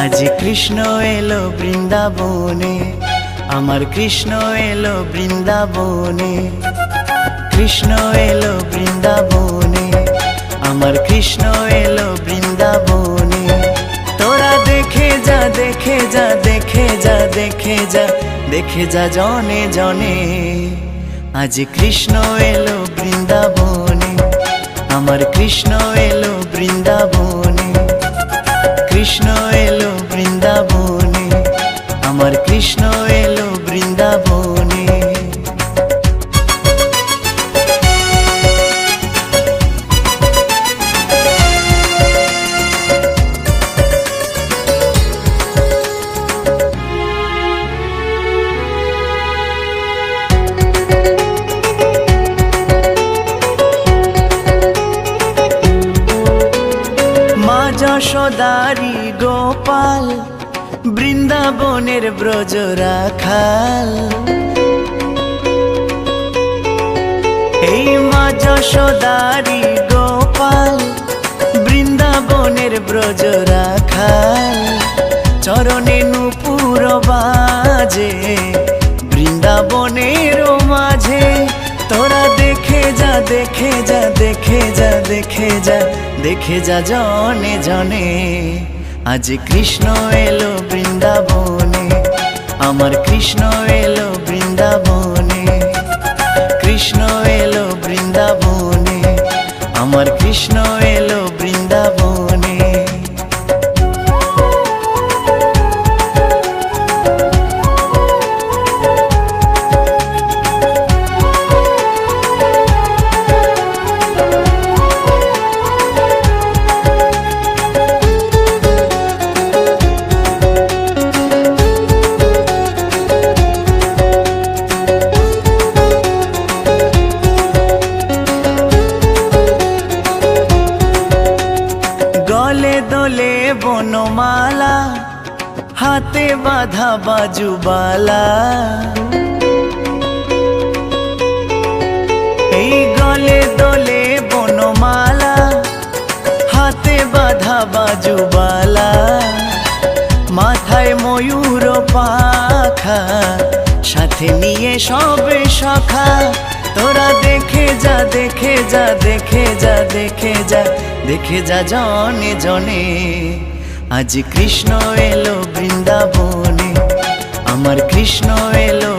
आज कृष्ण एलो बृंदाबने आमार Krishna yellow बृंदाबने Krishna yellow बृंदाबने आमार कृष्ण एलो बृंदाबने तोरा देखे जा देखे जा देखे जा देखे जा देखे जा जने जने आज कृष्ण एलो बृंदाबने आमार कृष्ण एलो बृंदाबने कृष्ण एलो बृंदाबने आमार कृष्ण एलो बृंदाबने যশোদারি গোপাল বৃন্দাবনের ব্রজ রাখাল এই মা যশোদারি গোপাল বৃন্দাবনের ব্রজ রাখাল চরণে নূপুর বাজে বৃন্দাবনের মাঝে তোরা देखे जा देखे जा देखे जा देखे जा देखे जा जने जने आज कृष्ण एलो बृंदाबने आमार कृष्ण एलो बृंदाबने कृष्ण एलो बृंदाबने आमार कृष्ण एलो बृंदाबने गले दोले बनमाला हाथे बाधा बाजुबाला गले दोले बनमाला हाथे बाधा बाजुबाला माथाय मयूर पाखा साथे निये सबे सखा तोरा देखे जा देखे जा देखे जा देखे जा देखे जा जने जने आज कृष्ण एलो बृंदाबने आमार कृष्ण एलो।